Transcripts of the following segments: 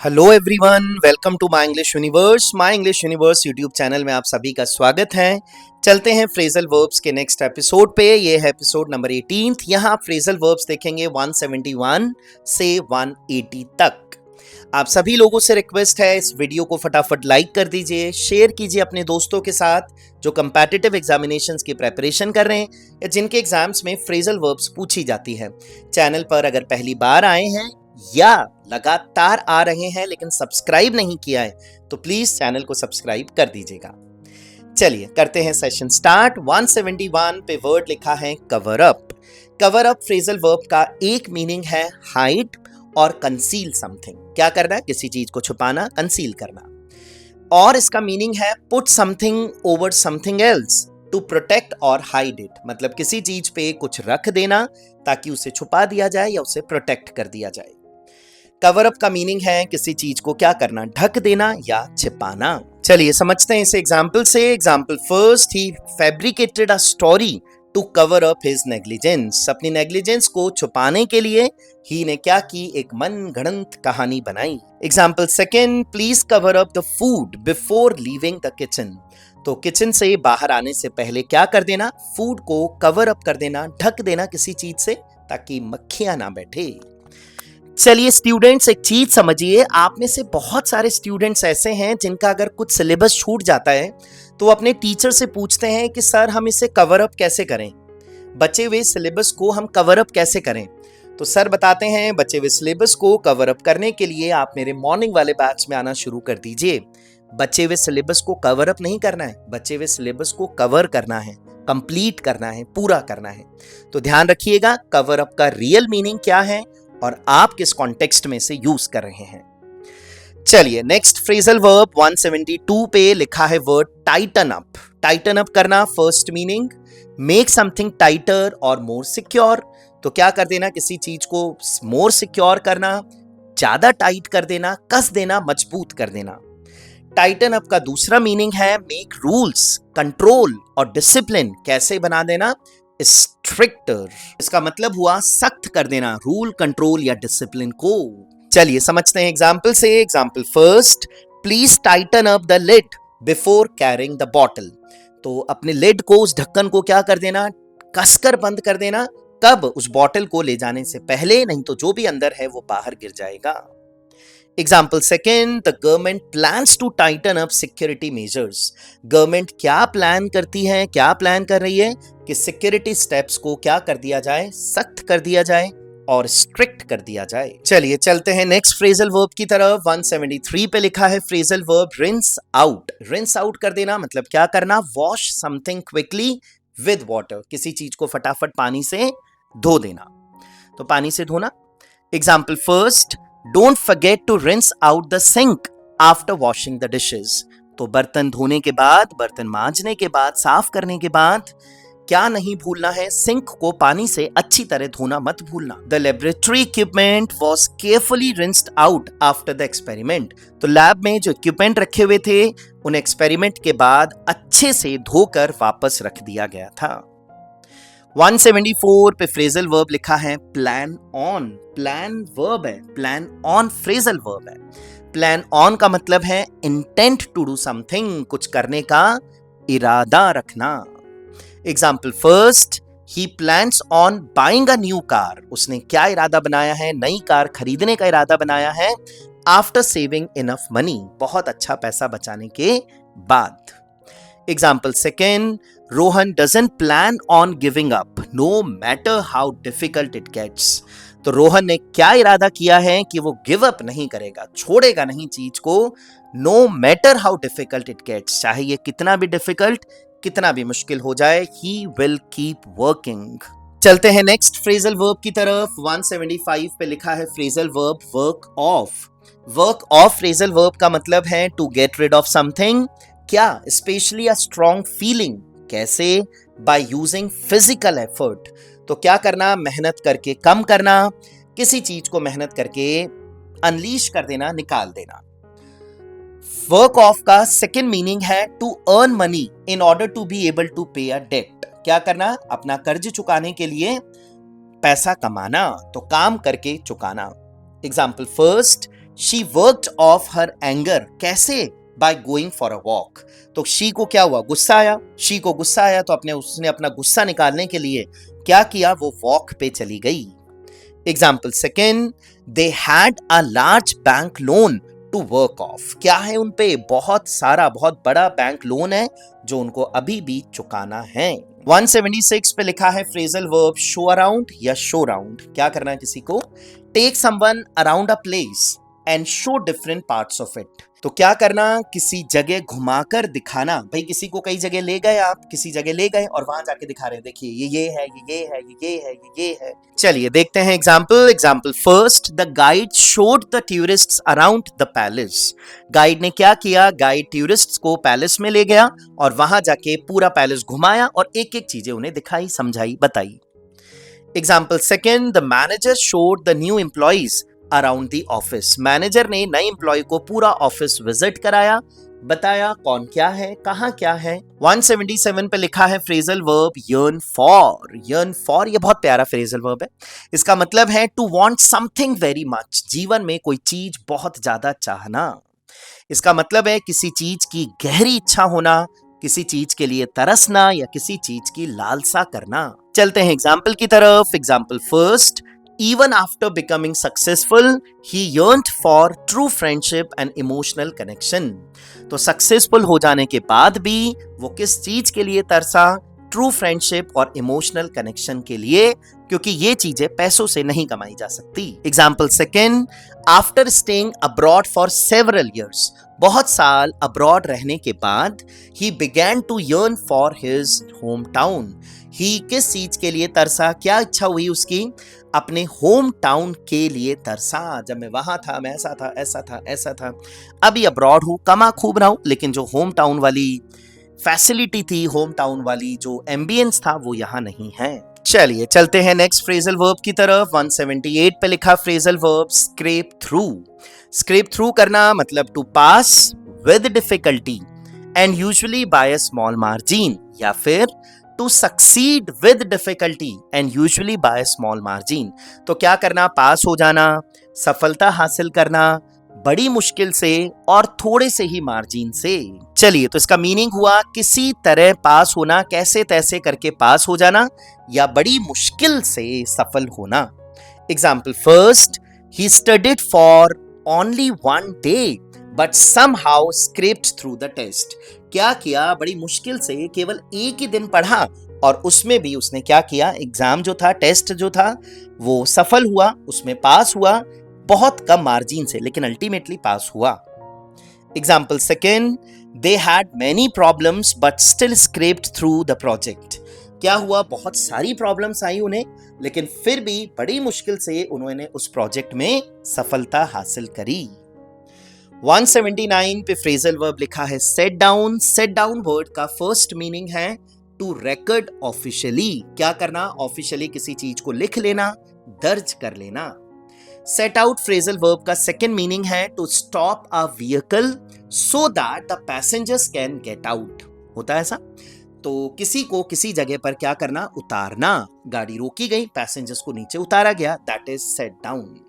Hello everyone, welcome to my English Universe YouTube channel में आप सभी का स्वागत है। चलते हैं फ्रेजल वर्ब्स के नेक्स्ट एपिसोड पे। ये है एपिसोड नंबर 18। यहाँ आप फ्रेजल वर्ब्स देखेंगे 171 से 180 तक। आप सभी लोगों से रिक्वेस्ट है, इस वीडियो को फटाफट लाइक कर दीजिए, शेयर कीजिए अपने दोस्तों के साथ जो कंपैटिटिव एग्जामिनेशंस की प्रेपरेशन कर रहे हैं या जिनके एग्जाम्स में फ्रेजल वर्ब्स पूछी जाती है। चैनल पर अगर पहली बार आए हैं या लगातार आ रहे हैं लेकिन सब्सक्राइब नहीं किया है तो प्लीज चैनल को सब्सक्राइब कर दीजिएगा। चलिए करते हैं सेशन स्टार्ट। 171 पे वर्ड लिखा है cover up. Cover up phrasal verb का एक मीनिंग है हाइड और कंसील समथिंग। क्या करना है? किसी चीज को छुपाना, कंसील करना। और इसका मीनिंग है put something over something else to protect और हाइड इट। मतलब किसी चीज पे कुछ रख देना ताकि उसे छुपा दिया जाए या उसे प्रोटेक्ट कर दिया जाए। कवर अप का मीनिंग है किसी चीज को क्या करना, ढक देना या छिपाना। चलिए समझते हैं इसे एग्जाम्पल से। Example first, he fabricated a story to cover up his negligence. अपनी नेग्लिजेंस को छुपाने के लिए ही ने क्या की, एक मनगढ़ंत कहानी बनाई। Example second, please cover up the food before leaving the kitchen. तो किचन से बाहर आने से पहले क्या कर देना, फूड को कवर अप कर देना, ढक देना किसी चीज से ताकि मक्खियां ना बैठे। चलिए स्टूडेंट्स, एक चीज समझिए, आप में से बहुत सारे स्टूडेंट्स ऐसे हैं जिनका अगर कुछ सिलेबस छूट जाता है तो अपने टीचर से पूछते हैं कि सर हम इसे कवर अप कैसे करें, बचे हुए सिलेबस को हम कवर अप कैसे करें। तो सर बताते हैं बचे हुए सिलेबस को कवर अप करने के लिए आप मेरे मॉर्निंग वाले बैच में आना शुरू कर दीजिए। बचे हुए सिलेबस को कवर अप नहीं करना है, बचे हुए सिलेबस को कवर करना है, कंप्लीट करना है, पूरा करना है। तो ध्यान रखिएगा कवर अप का रियल मीनिंग क्या है और आप किस कॉन्टेक्स्ट में से यूज कर रहे हैं। चलिए नेक्स्ट फ्रेजल वर्ब 172 पे लिखा है word Titan up. Titan up करना फर्स्ट मीनिंग, मेक समथिंग टाइटर और मोर सिक्योर। तो क्या कर देना, किसी चीज को मोर सिक्योर करना, ज्यादा टाइट कर देना, कस देना, मजबूत कर देना। टाइटन अप का दूसरा मीनिंग है मेक रूल्स, कंट्रोल और डिसिप्लिन। कैसे बना देना, स्ट्रिक्टर। इसका मतलब हुआ सख्त कर देना, रूल, कंट्रोल या डिसिप्लिन को। चलिए समझते हैं एग्जाम्पल से। Example first, please tighten up the lid before carrying the bottle. तो अपने लिड को, उस ढक्कन को क्या कर देना, कसकर बंद कर देना। कब? उस बॉटल को ले जाने से पहले, नहीं तो जो भी अंदर है वो बाहर गिर जाएगा। Example second, the government plans to tighten up security measures. Government क्या प्लान करती है, क्या प्लान कर रही है कि सिक्योरिटी स्टेप्स को क्या कर दिया जाए, सख्त कर दिया जाए और स्ट्रिक्ट कर दिया जाए। चलिए चलते हैं नेक्स्ट फ्रेजल वर्ब की तरफ। 173 पे लिखा है phrasal verb rinse out. Rinse out कर देना मतलब क्या करना, wash something quickly with water. किसी चीज को फटाफट पानी से धो देना। तो पानी से धोना। Example first, don't forget to rinse out the sink after washing the dishes. तो बर्तन धोने के बाद, बर्तन मांजने के बाद, साफ करने के बाद क्या नहीं भूलना है, सिंक को पानी से अच्छी तरह धोना मत भूलना। The laboratory equipment was carefully rinsed out after the experiment. तो लैब में जो इक्विपमेंट रखे हुए थे उन एक्सपेरिमेंट के बाद अच्छे से धोकर वापस रख दिया गया था। 174 पे फ्रेजल वर्ब लिखा है प्लान ऑन। प्लान वर्ब है, प्लान ऑन फ्रेजल वर्ब है। प्लान ऑन का मतलब है इंटेंट टू डू समथिंग, कुछ करने का इरादा रखना। Example first, he plans on buying a new car. उसने क्या इरादा बनाया है, नई कार खरीदने का इरादा बनाया है। आफ्टर सेविंग इनफ मनी, बहुत अच्छा पैसा बचाने के बाद। Example second, Rohan doesn't plan on giving up no matter how difficult it gets. तो रोहन ने क्या इरादा किया है कि वो गिव अप नहीं करेगा, छोड़ेगा नहीं चीज को, no matter how difficult it gets, चाहे ये कितना भी डिफिकल्ट, कितना भी मुश्किल हो जाए, ही विल कीप वर्किंग। चलते हैं नेक्स्ट फ्रेजल वर्ब की तरफ। 175 पे लिखा है phrasal verb work off. Work off phrasal verb का मतलब है to get rid of something. क्या? Especially a strong feeling. कैसे? By using physical effort. तो क्या करना, मेहनत करके कम करना, किसी चीज को मेहनत करके अनलीश कर देना, निकाल देना। वर्क ऑफ का सेकेंड मीनिंग है to earn money in order to be able to pay a date. क्या करना, अपना कर्ज चुकाने के लिए पैसा कमाना, तो काम करके चुकाना। Example first, she worked off her anger, कैसे? By going for a walk. तो शी को क्या हुआ? गुस्सा आया। शी को गुस्सा आया तो उसने अपना गुस्सा निकालने के लिए क्या किया? वो वॉक पे चली गई। Example second, they had a large bank loan to work off. क्या है उन पे? बहुत सारा, बहुत बड़ा बैंक लोन है जो उनको अभी भी चुकाना है। 176 पे लिखा है फ्रेजल वर्ब शो अराउंड या शो राउंड। क्या करना है किसी को? Take someone around a place and show different parts of it. तो क्या करना? किसी जगह घुमाकर दिखाना। भाई किसी को कई जगह ले गए, आप किसी जगह ले गए और वहां जाके दिखा रहे हैं, देखिए ये है, ये है, ये है, ये है। चलिए देखते हैं example first, the guide showed the tourists around the palace. Guide ने क्या किया? गाइड टूरिस्ट्स को पैलेस में ले गया और वहां जाके पूरा पैलेस घुमाया और एक एक चीजें उन्हें दिखाई, समझाई, बताई। Example second, the manager showed the new employees around the office. Manager ने नए एम्प्लॉय को पूरा ऑफिस विजिट कराया, बताया कौन क्या है, कहां क्या है। 177 पे लिखा है phrasal verb yearn for. Yearn for ये बहुत प्यारा फ्रेजल वर्ब है। इसका मतलब है to want something very much. जीवन में कोई चीज बहुत ज्यादा चाहना। इसका मतलब है किसी चीज की गहरी इच्छा होना, किसी चीज के लिए तरसना या किसी चीज की लालसा करना। चलते हैं एग्जाम्पल की तरफ। Example first, even after becoming successful, he yearned for true friendship and emotional connection. तो सक्सेसफुल हो जाने के बाद भी वो किस चीज के लिए तरसा? ट्रू फ्रेंडशिप और इमोशनल कनेक्शन के लिए, क्योंकि ये चीजें पैसों से नहीं कमाई जा सकती। Example second, after staying abroad for several years, बहुत साल अब्रॉड रहने के बाद, he began to yearn for his home town. He किस चीज के लिए तरसा? क्या इच्छा हुई उसकी? अपने होम टाउन के लिए तरसा। जब मैं वहां था, मैं ऐसा था, ऐसा था, ऐसा था। अभी अब्रॉड हूं, कमा खूब रहा हूं, लेकिन जो होम टाउन वाली फैसिलिटी थी, होम टाउन वाली जो एम्बियंस था, वो यहाँ नहीं है। चलिए चलते हैं नेक्स्ट फ्रेजल वर्ब की तरफ। 178 पे लिखा phrasal verb scrape through. Scrape through करना मतलब to pass with difficulty and usually by a small margin, या फिर to succeed with difficulty and usually by a small margin. तो क्या करना? पास हो जाना, सफलता हासिल करना बड़ी मुश्किल से और थोड़े से ही मार्जिन से। चलिए, तो इसका मीनिंग हुआ किसी तरह पास होना, कैसे तैसे करके पास हो जाना या बड़ी मुश्किल से सफल होना। Example first, he studied for only 1 day but somehow scraped through the test. क्या किया? बड़ी मुश्किल से केवल एक ही दिन पढ़ा और उसमें भी उसने क्या किया? एग्जाम जो था, टेस्ट जो था, वो सफल हुआ, उसमें पास हुआ, बहुत कम मार्जिन से, लेकिन अल्टीमेटली पास हुआ। Example second, they had many problems but still scraped through the project. क्या हुआ? बहुत सारी प्रॉब्लम्स आई उन्हें, लेकिन फिर भी बड़ी मुश्किल से उन्होंने उस प्रोजेक्ट में सफलता हासिल करी। 179 पे फ्रेजल वर्ब लिखा है set down. Set down word का फर्स्ट मीनिंग है टू रिकॉर्ड ऑफिशियली। क्या करना? ऑफिशियली किसी चीज को लिख लेना, दर्ज कर लेना। सेट आउट फ्रेजल वर्ब का सेकेंड मीनिंग है to stop a vehicle so that the passengers can get out. होता है ऐसा? तो किसी को किसी जगह पर क्या करना? उतारना। गाड़ी रोकी गई, पैसेंजर्स को नीचे उतारा गया, that is set down.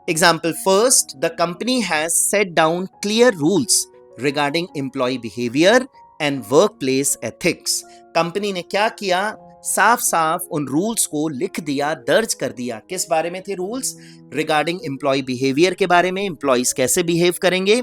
Example first, the company has set down clear rules regarding employ behaviour and work place ethics. Company ने क्या किया? साफ साफ उन रूल्स को लिख दिया, दर्ज कर दिया। किस बारे में थे रूल्स? रिगार्डिंग एम्प्लॉय बिहेवियर के बारे में, एम्प्लॉइज कैसे बिहेव करेंगे,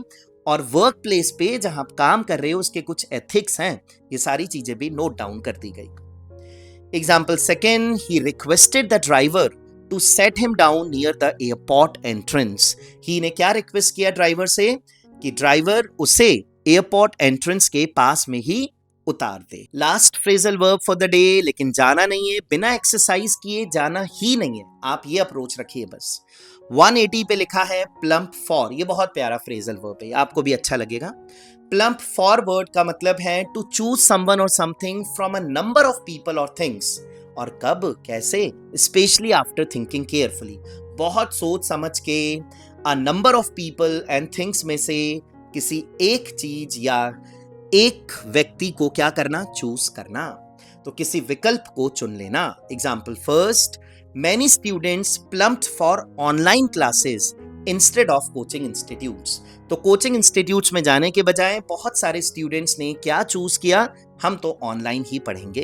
और वर्क प्लेस पे जहां आप काम कर रहे हो उसके कुछ एथिक्स हैं, ये सारी चीजें भी नोट डाउन कर दी गई। Example second, he requested the driver to set him down near the airport entrance. He ने क्या रिक्वेस्ट किया ड्राइवर से? कि ड्राइवर उसे एयरपोर्ट एंट्रेंस के पास में ही उतार दे। Last phrasal verb for the day, लेकिन जाना नहीं है, बिना एक्सरसाइज किए जाना ही नहीं है, आप ये अप्रोच रखिए बस। 180 पे लिखा है प्लम्प फॉर। ये बहुत प्यारा फ्रेजल वर्ब है, आपको भी अच्छा लगेगा। प्लम्प फॉर वर्ड का मतलब है टू चूज समवन और something from a number of people और थिंग्स। और कब, कैसे? स्पेशली आफ्टर थिंकिंग केयरफुली, बहुत सोच समझ के a number of people and things में से किसी एक चीज या एक व्यक्ति को क्या करना? चूज करना। तो किसी विकल्प को चुन लेना। Example first, many students plumped for online classes instead of coaching institutes. तो कोचिंग इंस्टीट्यूट्स में जाने के बजाय बहुत सारे स्टूडेंट्स ने क्या चूज किया, हम तो ऑनलाइन ही पढ़ेंगे।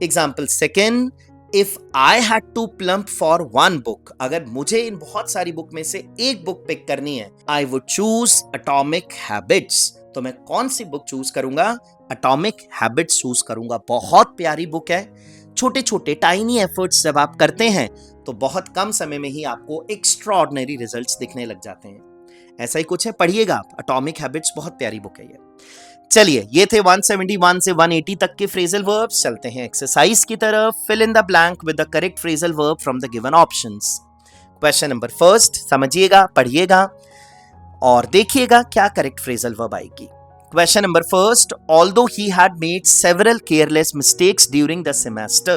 Example second, if I had to plump for one book, अगर मुझे इन बहुत सारी बुक में से एक बुक पिक करनी है, I would choose atomic habits. तो मैं कौन सी बुक चूज करूंगा? एटॉमिक हैबिट्स चूज करूंगा। बहुत प्यारी बुक है। छोटे छोटे टाइनी एफर्ट्स जब आप करते हैं तो बहुत कम समय में ही आपको एक्स्ट्राऑर्डिनरी रिजल्ट्स दिखने लग जाते हैं। ऐसा ही कुछ है, पढ़िएगा आप। एटॉमिक हैबिट्स बहुत प्यारी बुक है ये। चलिए, ये थे 171 से 180 तक के फ्रेजल वर्ब्स। चलते हैं एक्सरसाइज की तरफ। Fill in the blank with the correct phrasal verb from the given options. Question number first, समझिएगा, पढ़िएगा और देखिएगा क्या करेक्ट फ्रेजल वर्ब आएगी। Question number first, although he had made several careless mistakes during the semester,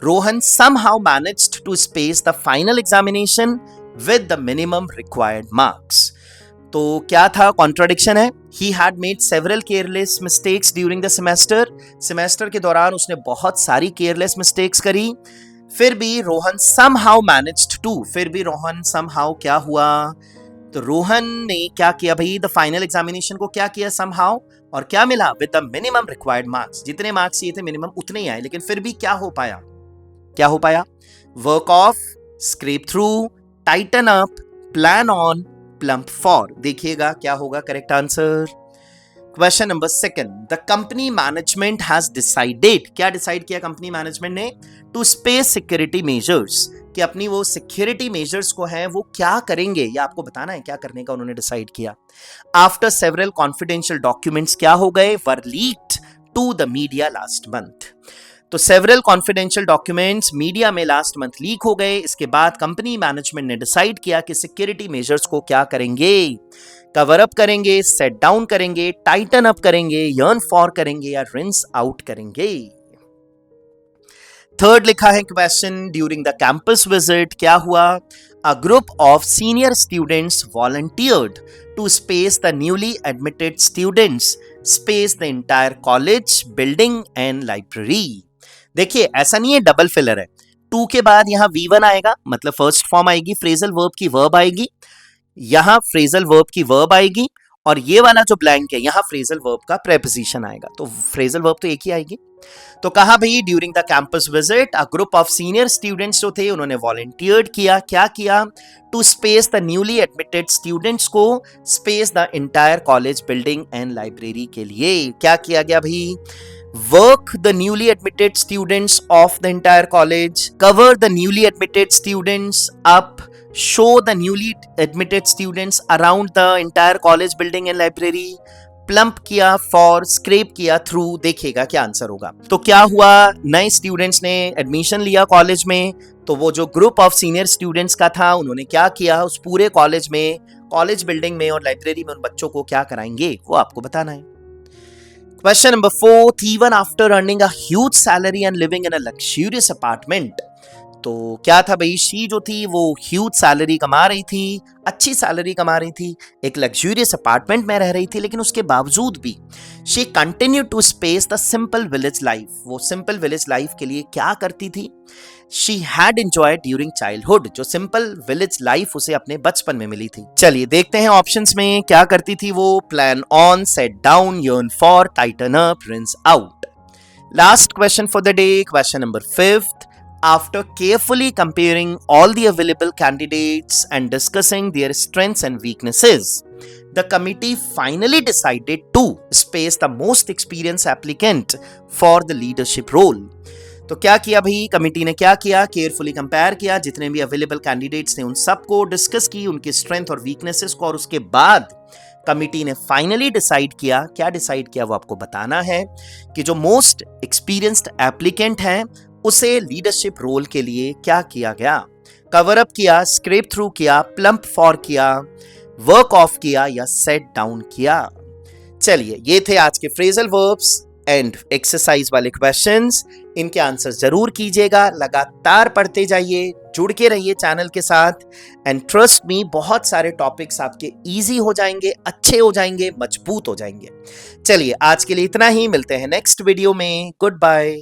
Rohan somehow managed to space the final examination with the minimum required marks. तो क्या था? Contradiction है। He had made several careless mistakes during the semester. Semester के दौरान उसने बहुत सारी careless mistakes करी। फिर भी रोहन somehow managed to, फिर भी रोहन somehow क्या हुआ? तो रोहन ने क्या किया भाई? द फाइनल एग्जामिनेशन को क्या किया? समहाउ, और क्या मिला? With the minimum required marks. जितने मार्क्स चाहिए थे मिनिमम उतने ही आए, लेकिन फिर भी क्या हो पाया? क्या हो पाया? Work of, scrap through, Titan up, plan on, plump for. देखिएगा क्या होगा correct answer. Question number second, the company management has decided, क्या डिसाइड किया कंपनी मैनेजमेंट ने? टू स्पेस सिक्योरिटी मेजर्स, कि अपनी वो सिक्योरिटी मेजर्स को है वो क्या करेंगे, या आपको बताना है क्या करने का उन्होंने डिसाइड किया। आफ्टर सेवरल कॉन्फिडेंशियल डॉक्यूमेंट्स क्या हो गए? Were leaked to the media last month. तो सेवरल कॉन्फिडेंशियल डॉक्यूमेंट्स मीडिया में लास्ट मंथ लीक हो गए। इसके बाद कंपनी मैनेजमेंट ने डिसाइड किया कि सिक्योरिटी मेजर्स को क्या करेंगे? कवर अप करेंगे, सेट डाउन करेंगे, टाइटन अप करेंगे, यर्न फॉर करेंगे, या रिंस आउट करेंगे। थर्ड लिखा है question, during the campus visit क्या हुआ? A group of senior students volunteered to space the newly admitted students, space the entire college, building and library. देखिए, ऐसा नहीं है डबल फिलर है। टू के बाद यहां V1 आएगा, मतलब फर्स्ट फॉर्म आएगी, फ्रेजल वर्ब की वर्ब आएगी, यहां फ्रेजल वर्ब की वर्ब आएगी, और ये वाला जो ब्लैंक है यहां फ्रेजल वर्ब का प्रेपोजिशन आएगा। तो फ्रेजल वर्ब तो एक ही आएगी। तो कहा भाई, during the campus visit a group of senior students जो थे उन्होंने वॉलंटियर्ड किया, क्या किया? To space the newly admitted students को space the entire college, building and library के लिए। क्या किया गया भाई? Work the newly admitted students of the entire college, cover the newly admitted students up, show the newly admitted students around the entire college building and library, plump किया, for, scrap किया, through. देखिएगा क्या answer होगा। तो क्या हुआ? नए students ने एडमिशन लिया कॉलेज में, तो वो जो ग्रुप ऑफ सीनियर स्टूडेंट्स का था उन्होंने क्या किया? उस पूरे कॉलेज में, कॉलेज बिल्डिंग में और लाइब्रेरी में उन बच्चों को क्या कराएंगे वो आपको बताना है। Question number 4, even after earning a huge salary and living in a luxurious apartment, तो क्या था भाई? शी जो थी वो ह्यूज सैलरी कमा रही थी, अच्छी सैलरी कमा रही थी, एक लग्जूरियस अपार्टमेंट में रह रही थी, लेकिन उसके बावजूद भी she continue to space the simple village life. वो सिंपल विलेज लाइफ के लिए क्या करती थी? She had enjoyed during childhood, जो सिंपल विलेज लाइफ उसे अपने बचपन में मिली थी। चलिए देखते हैं ऑप्शंस में क्या करती थी वो। Plan on, set down, yearn for, tighten up, rinse out. Last question for the day, question number 5th, after carefully comparing all the available candidates and discussing their strengths and weaknesses, the committee finally decided to space the most experienced applicant for the leadership role. तो क्या किया भाई? Committee ने क्या किया? Carefully compare किया, जितने भी अवेलेबल कैंडिडेट्स थे उन सबको डिस्कस की, उनकी स्ट्रेंथ और वीकनेसेस को, और उसके बाद कमिटी ने फाइनली डिसाइड किया। क्या डिसाइड किया वो आपको बताना है, कि जो मोस्ट एक्सपीरियंस्ड एप्लीकेंट हैं उसे लीडरशिप रोल के लिए क्या किया गया? कवर अप किया, स्क्रैप थ्रू किया, प्लम्प फॉर किया, वर्क ऑफ किया, या सेट डाउन किया। चलिए, ये थे आज के फ्रेजल वर्ब्स एंड एक्सरसाइज वाले क्वेश्चंस। इनके आंसर जरूर कीजिएगा, लगातार पढ़ते जाइए, जुड़ के रहिए चैनल के साथ, एंड ट्रस्ट मी, बहुत सारे टॉपिक्स आपके इजी हो जाएंगे, अच्छे हो जाएंगे, मजबूत हो जाएंगे। चलिए, आज के लिए इतना ही, मिलते हैं नेक्स्ट वीडियो में। Good bye.